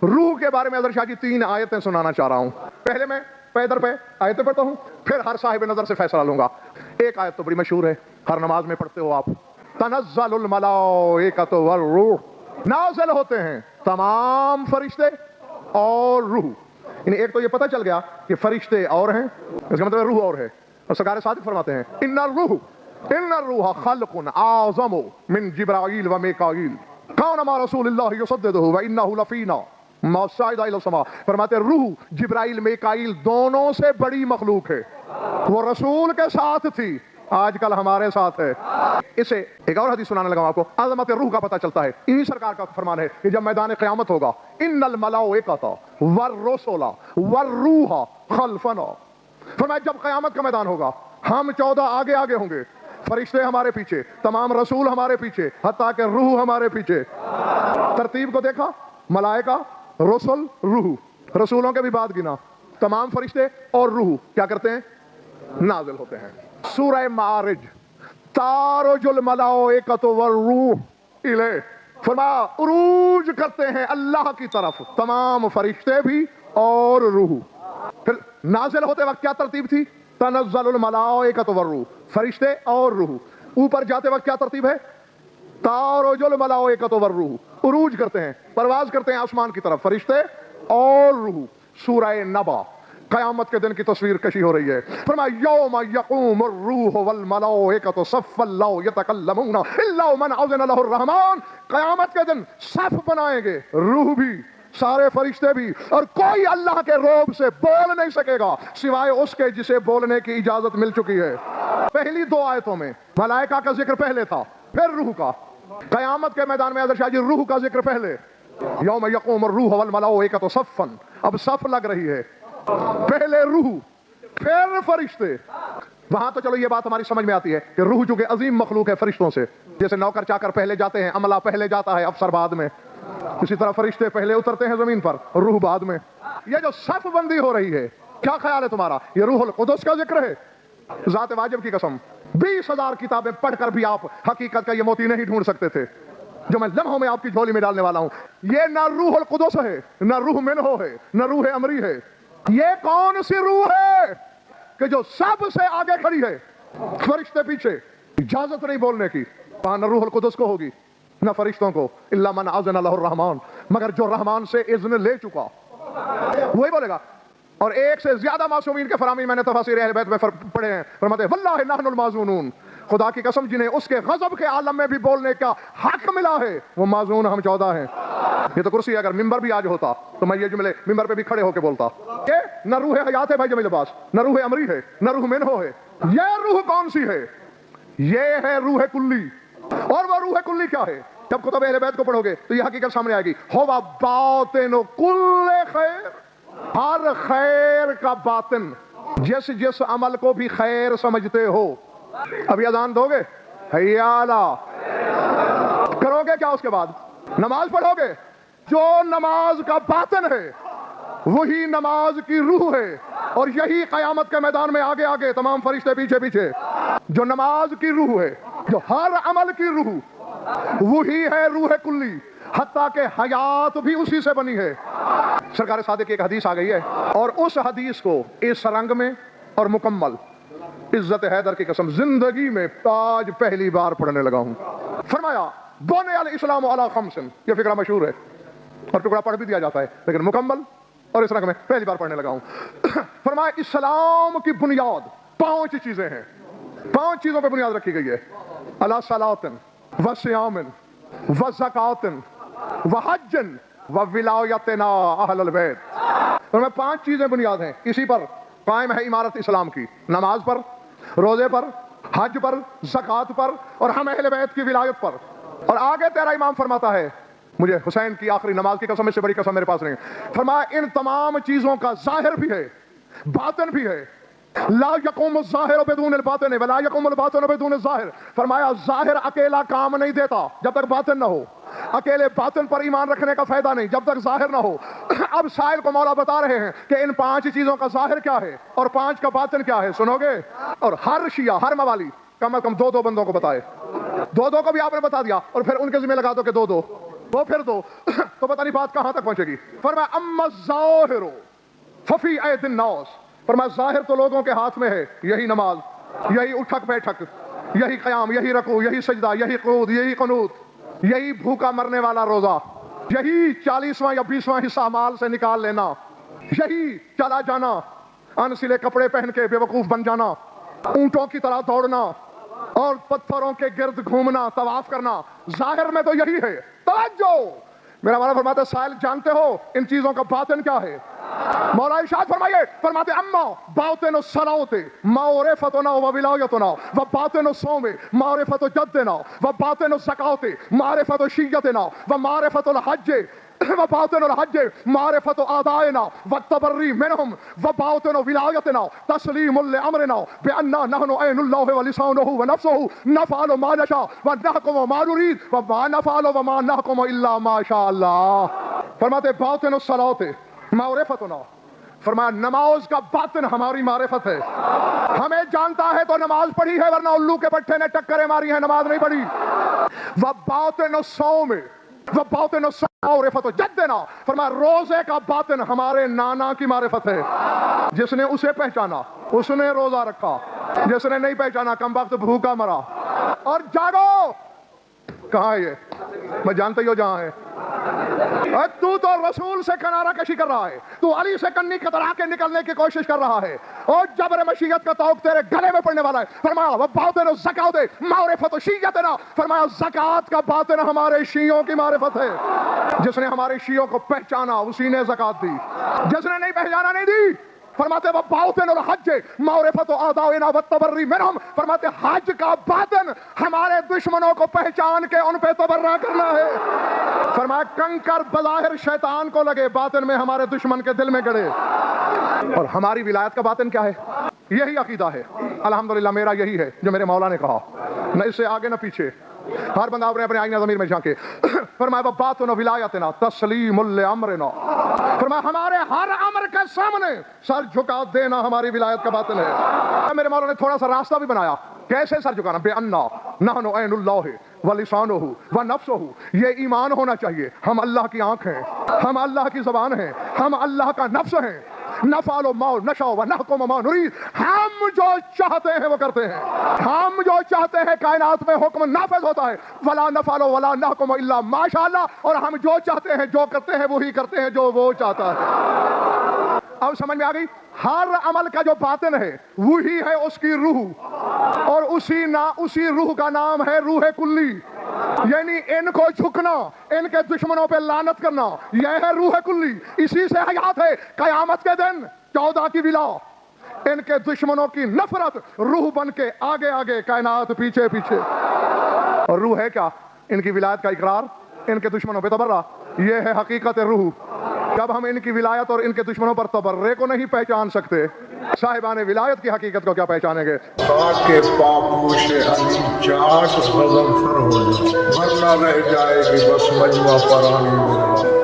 روح کے بارے میں حضرت شاہ جی 3 آیتیں سنانا چاہ رہا ہوں. پہلے میں پیدر پہ آیتیں پڑھتا ہوں، پھر ہر صاحب نظر سے فیصلہ لوں گا. ایک آیت تو بڑی مشہور ہے، ہر نماز میں پڑھتے ہو آپ، تنزل الملائکۃ والروح، نازل ہوتے ہیں تمام فرشتے اور روح. یعنی ایک تو یہ پتہ چل گیا کہ فرشتے اور ہیں، اس کا مطلب روح اور ہے. اور سرکار صادق فرماتے ہیں ان الروح خلق اعظم من جبرائیل و میکائیل کان مع رسول اللہ یسددہ وانہ لفینا ما صعد الی السماء. فرماتے ہیں روح جبرائیل میکائیل دونوں سے بڑی مخلوق ہے، وہ رسول کے ساتھ تھی، آج کل ہمارے ساتھ ہے. اسے ایک اور حدیث سنانے لگا آپ کو، عظمت روح کا پتہ چلتا ہے. انہی سرکار کا فرمان ہے کہ جب میدان قیامت ہوگا ان الملائکۃ والرسل والروح خلفنا. فرمایا جب قیامت کا میدان ہوگا ہم 14 آگے آگے ہوں گے، فرشتے ہمارے پیچھے، تمام رسول ہمارے پیچھے، حتیٰ کہ روح ہمارے پیچھے. ترتیب کو دیکھا، ملائکہ، رسل، روح. رسولوں کے بھی بعد گنا، تمام فرشتے اور روح کیا کرتے ہیں؟ نازل ہوتے ہیں. سورہ معارج تعرج الملائکۃ والروح الیہ. فرمایا عروج کرتے ہیں اللہ کی طرف تمام فرشتے بھی اور روح. پھر نازل ہوتے وقت کیا ترتیب تھی؟ تنزل الملائکۃ والروح، فرشتے اور روح. اوپر جاتے وقت کیا ترتیب ہے؟ تعرج الملائکۃ والروح، عروج کرتے ہیں، پرواز کرتے ہیں آسمان کی طرف فرشتے اور روح. سورہ نبا قیامت کے دن کی تصویر کشی ہو رہی ہے. فرمایا یوم یقوم الروح والملائکۃ صفا لا یتکلمون الا من اذن له الرحمن. قیامت کے دن صف بنائیں گے، روح بھی، سارے فرشتے بھی، اور کوئی اللہ کے روب سے بول نہیں سکے گا سوائے اس کے جسے بولنے کی اجازت مل چکی ہے. پہلی 2 آیتوں میں ملائکہ کا ذکر پہلے تھا، پھر روح کا. قیامت کے میدان میں حضرت شاہ جی روح کا ذکر پہلے، یوم یقوم الروح والملائکۃ صفا. اب صف لگ رہی ہے، پہلے روح پھر فرشتے. وہاں تو چلو یہ بات ہماری سمجھ میں آتی ہے کہ روح چونکہ عظیم مخلوق ہے فرشتوں سے، جیسے نوکر چاکر پہلے جاتے ہیں، عملہ پہلے جاتا ہے، افسر بعد میں، اسی طرح فرشتے پہلے اترتے ہیں زمین پر، روح بعد میں. یہ جو صف بندی ہو رہی ہے، کیا خیال ہے تمہارا؟ یہ روح القدس کا ذکر ہے؟ ذات واجب کی قسم 20,000 کتابیں پڑھ کر بھی آپ حقیقت کا یہ موتی نہیں ڈھونڈ سکتے تھے جو میں لمحوں میں آپ کی جھولی میں ڈالنے والا ہوں. یہ نہ روح القدس ہے، نہ روح منہ ہے، نہ روح امری ہے. یہ کون سی روح ہے کہ جو سب سے آگے کھڑی ہے، فرشتے پیچھے، اجازت نہیں بولنے کی. وہاں نہ روح القدس کو ہوگی نہ فرشتوں کو، الا من اذن له الرحمن، مگر جو رحمان سے اذن لے چکا وہی بولے گا. اور ایک سے زیادہ معصومین کے فرامین میں نے تفاسیر اہل بیت میں پڑھے ہیں، فرماتے ہیں واللہ نحن المعزونون، خدا کی قسم جنہیں اس کے غضب کے عالم میں بھی بولنے کا حق ملا ہے وہ معزون ہم 14 ہیں. یہ تو کرسی ہے، اگر ممبر بھی آج ہوتا تو میں یہ جملے ممبر پہ بھی کھڑے ہو کے بولتا. یہ نہ روح حیات ہے بھائی جمیل عباس، نہ روح امری ہے، نہ روح منہ ہے. یہ روح کون سی ہے؟ یہ ہے روح کلی. اور وہ روح کلی کیا ہے؟ جب کتب اہل بیت کو پڑھو گے تو یہ حقیقت سامنے آئے گی. ہوا باطن کل خیر، ہر خیر کا باطن، جس عمل کو بھی خیر سمجھتے ہو. ابھی اذان دو گے، حیالہ کرو گے کیا؟ اس کے بعد نماز پڑھو گے. جو نماز کا باطن ہے وہی نماز کی روح ہے، اور یہی قیامت کے میدان میں آگے آگے تمام فرشتے پیچھے پیچھے. جو نماز کی روح ہے، جو ہر عمل کی روح، وہی ہے روح کلی، حتیٰ کہ حیات بھی اسی سے بنی ہے. سرکار صادق کی ایک حدیث آ گئی ہے، اور اس حدیث کو اس رنگ میں اور مکمل عزت حیدر کی قسم زندگی میں آج پہلی بار پڑھنے لگا ہوں. فرمایا بنی الاسلام علی خمس، یہ فقرہ مشہور ہے اور ٹکڑا پڑھ بھی دیا جاتا ہے، لیکن مکمل اور اس رنگ میں پہلی بار پڑھنے لگا ہوں. فرمایا اسلام کی بنیاد 5 چیزیں ہیں، 5 چیزوں پہ بنیاد رکھی گئی ہے. علی صلاۃ و صیام و زکات و حج و ولایتنا اہل البیت. فرمایا 5 چیزیں بنیاد ہیں، اسی پر قائم ہے عمارت اسلام کی. نماز پر، روزے پر، حج پر، زکات پر، اور ہم اہل بیت کی ولایت پر. اور آگے تیرا امام فرماتا ہے، مجھے حسین کی آخری نماز کی قسم، اس سے بڑی قسم میرے پاس نہیں. فرمایا ان تمام چیزوں کا ظاہر بھی ہے، باطن بھی ہے. لا یقوم الظاہر بدون الباطن ولا یقوم الباطن بدون الظاہر. فرمایا ظاہر اکیلا کام نہیں دیتا جب تک باطن نہ ہو، اکیلے باطن پر ایمان رکھنے کا فائدہ نہیں جب تک ظاہر نہ ہو. اب سائل کو مولا بتا رہے ہیں کہ ان 5 چیزوں کا ظاہر کیا ہے اور 5 کا باطن کیا ہے، سنو گے؟ اور ہر شیعہ، ہر موالی کم از کم 2 بندوں کو بتائے. 2 کو بھی آپ نے بتا دیا، اور پھر ان کے ذمہ لگا دو کہ 2 وہ پھر دو تو پتہ نہیں بات کہاں تک پہنچے گی. فرمایا اما الظاہر ففی اید الناس، فرمایا ظاہر تو لوگوں کے ہاتھ میں ہے، یہی نماز، یہی اٹھک بیٹھک، یہی قیام، یہی رکوع، یہی سجدہ، یہی قعود، یہی قنوت، یہی بھوکا مرنے والا روزہ، یہی 40واں یا 20واں حصہ مال سے نکال لینا، یہی چلا جانا، انسلے کپڑے پہن کے بے وقوف بن جانا، اونٹوں کی طرح دوڑنا اور پتھروں کے گرد گھومنا، طواف کرنا. ظاہر میں تو یہی ہے. توجہ، میرا مولا فرماتے سائل جانتے ہو ان چیزوں کا باطن کیا ہے؟ مولا ارشاد فرمائیے، فرماتے اما باطن الصلاۃ معرفتنا و ولایتنا و باطن الصوم معرفت جدنا و باطن الزکات معرفت شیعتنا و معرفت الحج و باطن الحج معرفت آدائنا و التبری منهم و باطن ولایتنا تسلیم لامرنا بأننا نحن عین اللہ و لسانہ و نفسہ نفعل ما نشاء و نحکم ما نرید و ما نفعل و ما نحکم الا ما شاء اللہ. فرماتے باطن الصلاۃ معرفتنا، فرمایا نماز کا باطن ہماری معرفت ہے. ہمیں جانتا ہے تو نماز پڑھی ہے، ورنہ الو کے بٹھے نے ٹکریں ماری ہیں، نماز نہیں پڑھی. وباطن الصوم وباطن الصوم معرفت جدنا، فرمایا روزے کا باطن ہمارے نانا کی معرفت ہے. جس نے اسے پہچانا اس نے روزہ رکھا، جس نے نہیں پہچانا کم وقت بھوکا مرا. اور جاگو، کہاں ہے یہ؟ میں جانتا ہی ہو جہاں ہے. تو رسول سے کنارہ کشی کر رہا ہے، تو علی سے کنی کترا کے نکلنے کی کوشش کر رہا ہے، اور جبر مشیت کا توق تیرے گلے میں پڑنے والا ہے. فرمایا وہ باطن الزکات معرفت شیعتنا، فرمایا زکات کا باطن ہمارے شیعوں کی معرفت ہے. جس نے ہمارے شیعوں کو پہچانا اسی نے زکات دی، جس نے نہیں پہچانا نہیں دی. فرماتے وہ باطن الحج معرفت آدائنا والتبری منہم، فرماتے حج کا باطن ہمارے دشمنوں کو پہچان کے ان پہ تبرہ کرنا ہے. فرمایا کنکر بظاہر شیطان کو لگے، باطن میں ہمارے دشمن کے دل میں گڑے. اور ہماری ولایت کا باطن کیا ہے؟ یہی عقیدہ ہے. الحمدللہ میرا یہی ہے جو میرے مولا نے کہا، نہ اس سے آگے نہ پیچھے. ہر بندہ اپنے آئینہ ضمیر میں جھانکے. فرمایا باطن ولایتنا تسلیم لامرنا، فرمایا ہمارے ہر امر کے سامنے سر جھکا دینا ہماری ولایت کا باطن ہے. میرے مولا نے تھوڑا سا راستہ بھی بنایا کیسے سر جھکانا. بے انا نحن عین اللہ و لسانہ و نفسہ، یہ ایمان ہونا چاہیے ہم اللہ کی آنکھ ہیں، ہم اللہ کی زبان ہیں، ہم اللہ کا نفس ہیں. نفعل ما نشاء و نحکم ما نرید، ہم جو چاہتے ہیں وہ کرتے ہیں، ہم جو چاہتے ہیں کائنات میں حکم نافذ ہوتا ہے. ولا نفعل ولا نحکم الا ما شاء اللہ، اور ہم جو چاہتے ہیں جو کرتے ہیں وہی کرتے ہیں جو وہ چاہتا ہے. اب سمجھ میں آ گئی؟ ہر عمل کا جو باطن ہے وہی ہے اس کی روح، اور اسی روح کا نام ہے روح کلی. یعنی ان کو جھکنا، ان کے دشمنوں پہ لعنت کرنا، یہ ہے روح کلی. اسی سے حیات ہے. قیامت کے دن 14 کی ولا، ان کے دشمنوں کی نفرت روح بن کے آگے آگے، کائنات پیچھے پیچھے. اور روح ہے کیا؟ ان کی ولایت کا اقرار، ان کے دشمنوں پہ تبرہ. یہ ہے حقیقت روح. جب ہم ان کی ولایت اور ان کے دشمنوں پر تبرے کو نہیں پہچان سکتے، صاحبان ولایت کی حقیقت کو کیا پہچانیں گے؟ کے پاپوش علی چاٹ غضب فر ہو جائے، ورنہ رہ جائے گی بس مجمع پرانی میرا.